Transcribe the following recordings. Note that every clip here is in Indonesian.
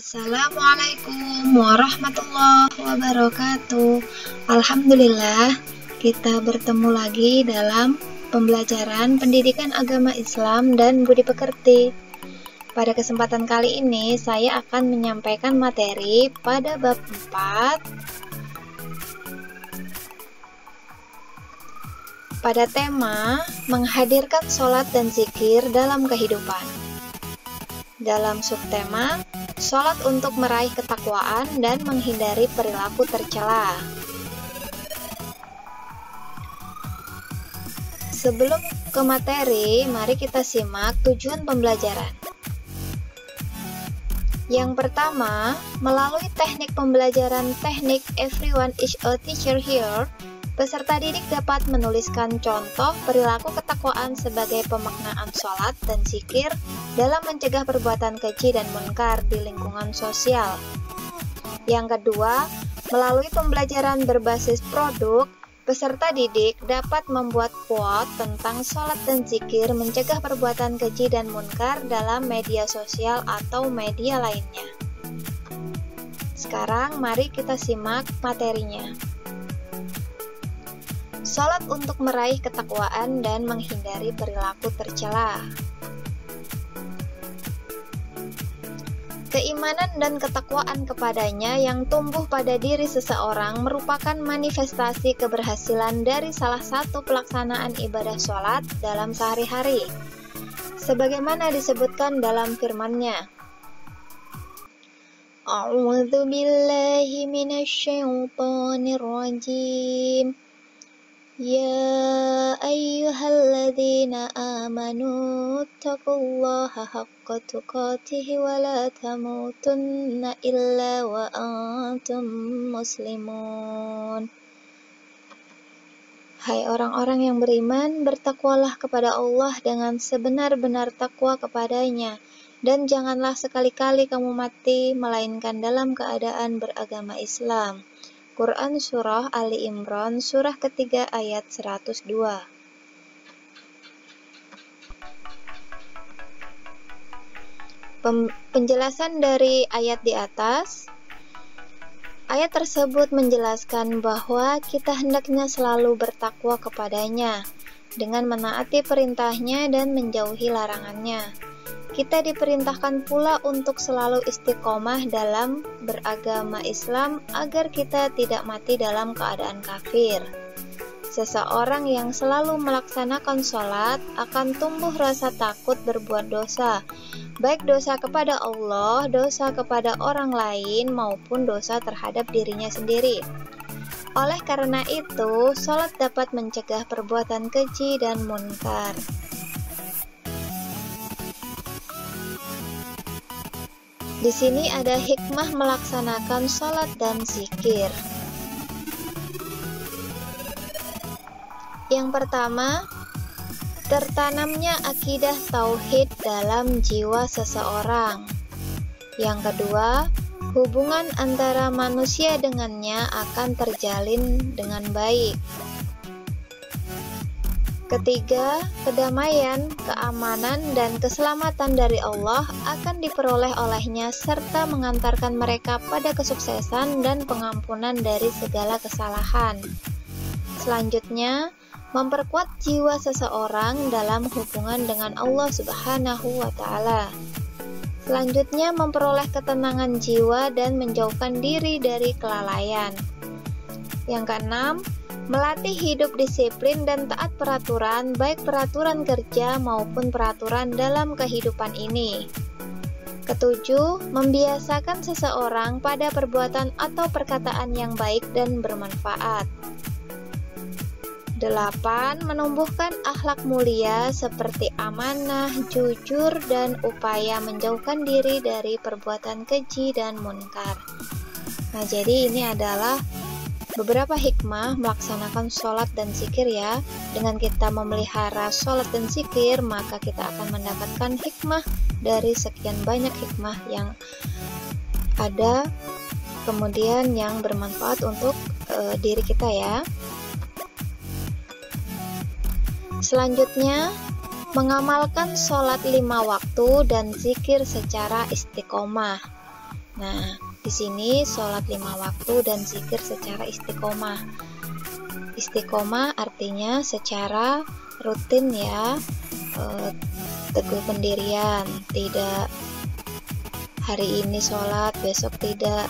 Assalamualaikum warahmatullahi wabarakatuh. Alhamdulillah, kita bertemu lagi dalam pembelajaran pendidikan agama Islam dan budi pekerti. Pada kesempatan kali ini, saya akan menyampaikan materi pada bab 4 pada tema menghadirkan sholat dan zikir dalam kehidupan. Dalam subtema, sholat untuk meraih ketakwaan dan menghindari perilaku tercela. Sebelum ke materi, mari kita simak tujuan pembelajaran. Yang pertama, melalui teknik pembelajaran teknik Everyone is a Teacher Here, peserta didik dapat menuliskan contoh perilaku ketakwaan sebagai pemaknaan sholat dan zikir dalam mencegah perbuatan keji dan munkar di lingkungan sosial. Yang kedua, melalui pembelajaran berbasis produk, peserta didik dapat membuat quote tentang sholat dan zikir mencegah perbuatan keji dan munkar dalam media sosial atau media lainnya. Sekarang mari kita simak materinya. Sholat untuk meraih ketakwaan dan menghindari perilaku tercela. Keimanan dan ketakwaan kepadanya yang tumbuh pada diri seseorang merupakan manifestasi keberhasilan dari salah satu pelaksanaan ibadah sholat dalam sehari-hari, sebagaimana disebutkan dalam firman-Nya. A'udzu billahi minasyaitonir rajim. Ya ayyuhalladzina amanu taqullaha haqqa tuqatih wa la tamutunna illa wa antum muslimun. Hai orang-orang yang beriman, bertakwalah kepada Allah dengan sebenar-benar takwa kepadanya, dan janganlah sekali-kali kamu mati melainkan dalam keadaan beragama Islam. Quran Surah Ali Imran, surah ketiga ayat 102. Penjelasan dari ayat di atas. Ayat tersebut menjelaskan bahwa kita hendaknya selalu bertakwa kepadanya dengan menaati perintahnya dan menjauhi larangannya. Kita diperintahkan pula untuk selalu istiqomah dalam beragama Islam agar kita tidak mati dalam keadaan kafir. Seseorang yang selalu melaksanakan sholat akan tumbuh rasa takut berbuat dosa, baik dosa kepada Allah, dosa kepada orang lain, maupun dosa terhadap dirinya sendiri. Oleh karena itu, sholat dapat mencegah perbuatan keji dan munkar. Di sini ada hikmah melaksanakan sholat dan zikir. Yang pertama, tertanamnya akidah tauhid dalam jiwa seseorang. Yang kedua, hubungan antara manusia dengannya akan terjalin dengan baik. Ketiga, kedamaian, keamanan, dan keselamatan dari Allah akan diperoleh olehnya serta mengantarkan mereka pada kesuksesan dan pengampunan dari segala kesalahan. Selanjutnya, memperkuat jiwa seseorang dalam hubungan dengan Allah Subhanahu wa Ta'ala. Selanjutnya, memperoleh ketenangan jiwa dan menjauhkan diri dari kelalaian. Yang keenam, melatih hidup disiplin dan taat peraturan, baik peraturan kerja maupun peraturan dalam kehidupan ini. Ketujuh, membiasakan seseorang pada perbuatan atau perkataan yang baik dan bermanfaat. 8. Menumbuhkan akhlak mulia seperti amanah, jujur, dan upaya menjauhkan diri dari perbuatan keji dan munkar. Nah, jadi ini adalah beberapa hikmah melaksanakan sholat dan zikir ya. Dengan kita memelihara sholat dan zikir, maka kita akan mendapatkan hikmah dari sekian banyak hikmah yang ada, kemudian yang bermanfaat untuk diri kita ya. Selanjutnya, mengamalkan sholat 5 waktu dan zikir secara istiqomah. Nah, di sini sholat 5 waktu dan zikir secara istiqomah. Istiqomah artinya secara rutin ya, teguh pendirian, tidak hari ini sholat, besok tidak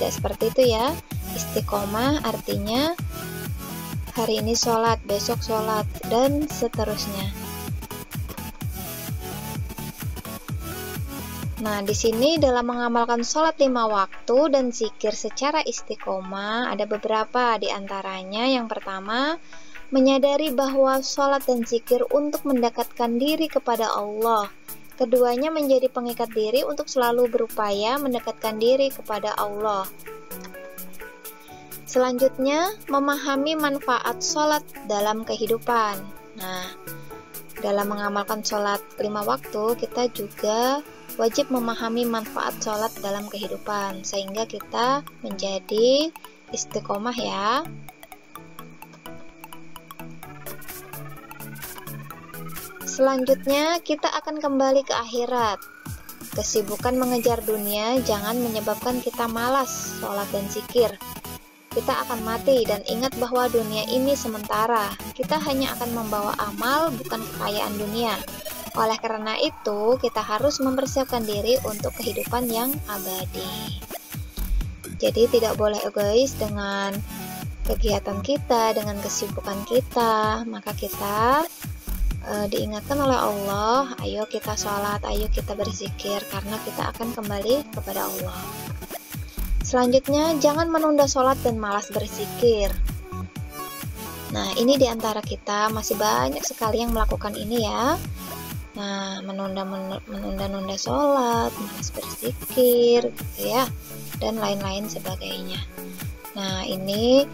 seperti itu ya. Istiqomah artinya hari ini sholat, besok sholat, dan seterusnya. Nah, di sini dalam mengamalkan sholat 5 waktu dan zikir secara istiqomah, ada beberapa di antaranya. Yang pertama, menyadari bahwa sholat dan zikir untuk mendekatkan diri kepada Allah. Keduanya menjadi pengikat diri untuk selalu berupaya mendekatkan diri kepada Allah. Selanjutnya, memahami manfaat sholat dalam kehidupan. Nah, dalam mengamalkan sholat 5 waktu, kita juga wajib memahami manfaat sholat dalam kehidupan, sehingga kita menjadi istiqomah ya. Selanjutnya, kita akan kembali ke akhirat. Kesibukan mengejar dunia jangan menyebabkan kita malas sholat dan zikir. Kita akan mati dan ingat bahwa dunia ini sementara. Kita hanya akan membawa amal, bukan kekayaan dunia. Oleh karena itu, kita harus mempersiapkan diri untuk kehidupan yang abadi. Jadi tidak boleh egois dengan kegiatan kita, dengan kesibukan kita. Maka kita diingatkan oleh Allah, ayo kita sholat, ayo kita berzikir, karena kita akan kembali kepada Allah. Selanjutnya, jangan menunda sholat dan malas berzikir. Nah, ini diantara kita masih banyak sekali yang melakukan ini ya. Nah, menunda sholat, malas berzikir, gitu ya, dan lain-lain sebagainya. Nah, ini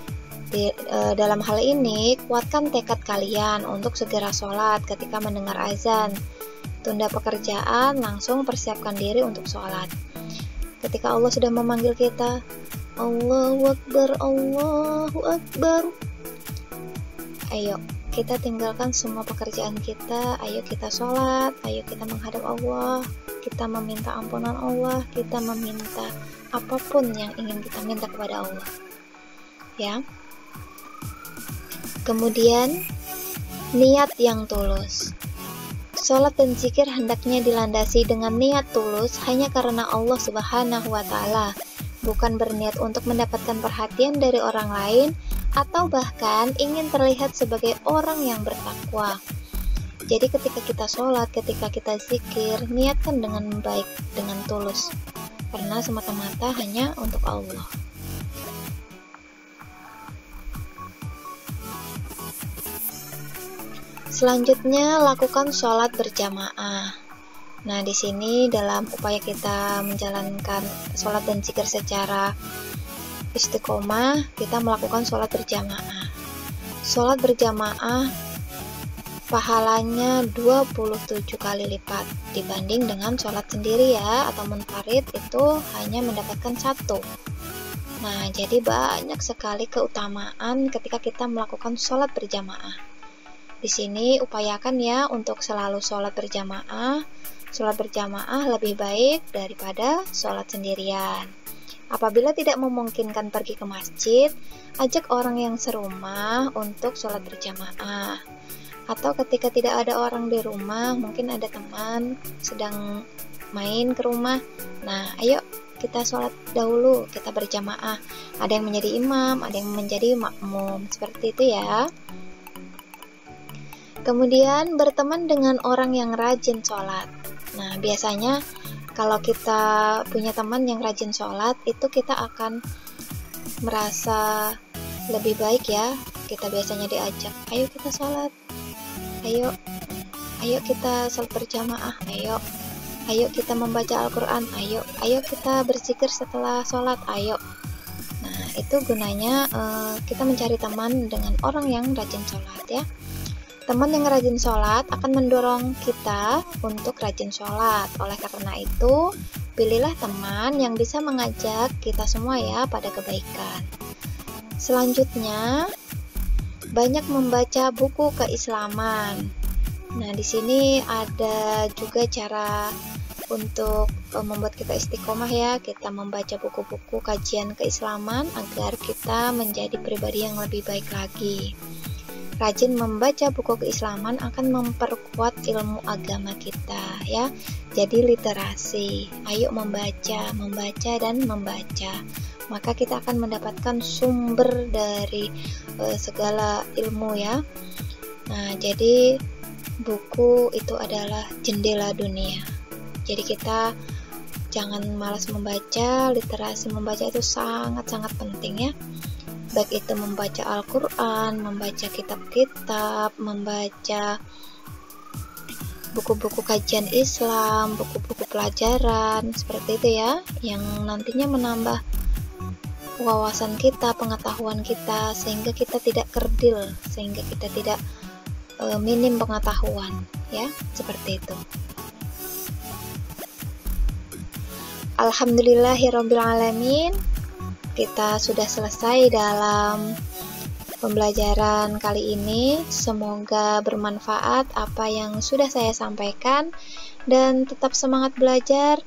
dalam hal ini, kuatkan tekad kalian untuk segera sholat ketika mendengar azan. Tunda pekerjaan, langsung persiapkan diri untuk sholat. Ketika Allah sudah memanggil kita, Allahu Akbar, Allahu Akbar. Ayo, kita tinggalkan semua pekerjaan kita, ayo kita sholat, ayo kita menghadap Allah, kita meminta ampunan Allah, kita meminta apapun yang ingin kita minta kepada Allah. Ya. Kemudian, niat yang tulus. Sholat dan zikir hendaknya dilandasi dengan niat tulus hanya karena Allah Subhanahu wa Ta'ala, bukan berniat untuk mendapatkan perhatian dari orang lain atau bahkan ingin terlihat sebagai orang yang bertakwa. Jadi ketika kita sholat, ketika kita zikir, niatkan dengan baik, dengan tulus, karena semata-mata hanya untuk Allah. Selanjutnya, lakukan sholat berjamaah. Nah, di sini dalam upaya kita menjalankan sholat dan zikir secara istiqomah, kita melakukan sholat berjamaah. Sholat berjamaah pahalanya 27 kali lipat dibanding dengan sholat sendiri ya, atau munfarid itu hanya mendapatkan 1. Nah, jadi banyak sekali keutamaan ketika kita melakukan sholat berjamaah. Di sini upayakan ya untuk selalu sholat berjamaah. Sholat berjamaah lebih baik daripada sholat sendirian. Apabila tidak memungkinkan pergi ke masjid, ajak orang yang serumah untuk sholat berjamaah. Atau ketika tidak ada orang di rumah, mungkin ada teman sedang main ke rumah. Nah, ayo kita sholat dahulu, kita berjamaah. Ada yang menjadi imam, ada yang menjadi makmum, seperti itu ya. Kemudian berteman dengan orang yang rajin sholat. Nah, biasanya kalau kita punya teman yang rajin sholat, itu kita akan merasa lebih baik ya. Kita biasanya diajak, ayo kita sholat, ayo kita sholat berjamaah, ayo kita membaca Al-Quran, ayo kita berzikir setelah sholat, ayo. Nah, itu gunanya kita mencari teman dengan orang yang rajin sholat ya. Teman yang rajin sholat akan mendorong kita untuk rajin sholat. Oleh karena itu, pilihlah teman yang bisa mengajak kita semua ya pada kebaikan. Selanjutnya, banyak membaca buku keislaman. Nah, di sini ada juga cara untuk membuat kita istiqomah ya, kita membaca buku-buku kajian keislaman agar kita menjadi pribadi yang lebih baik lagi. Rajin membaca buku keislaman akan memperkuat ilmu agama kita ya. Jadi literasi. Ayo membaca, dan membaca. Maka kita akan mendapatkan sumber dari segala ilmu ya. Nah, jadi buku itu adalah jendela dunia. Jadi kita jangan malas membaca, literasi membaca itu sangat-sangat penting ya. Baik itu membaca Al-Quran, membaca kitab-kitab, membaca buku-buku kajian Islam, buku-buku pelajaran, seperti itu ya, yang nantinya menambah wawasan kita, pengetahuan kita, sehingga kita tidak kerdil, sehingga kita tidak minim pengetahuan ya, seperti itu. Alhamdulillahirrabbilalamin, kita sudah selesai dalam pembelajaran kali ini. Semoga bermanfaat apa yang sudah saya sampaikan, dan tetap semangat belajar,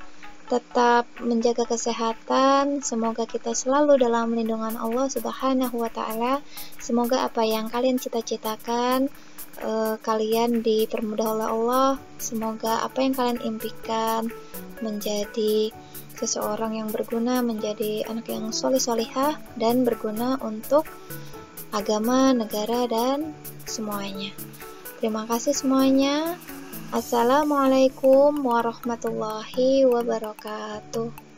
tetap menjaga kesehatan. Semoga kita selalu dalam lindungan Allah Subhanahu wa Ta'ala. Semoga apa yang kalian cita-citakan kalian dipermudah oleh Allah. Semoga apa yang kalian impikan menjadi seseorang yang berguna, menjadi anak yang soleh-solihah dan berguna untuk agama, negara, dan semuanya. Terima kasih semuanya. Assalamualaikum warahmatullahi wabarakatuh.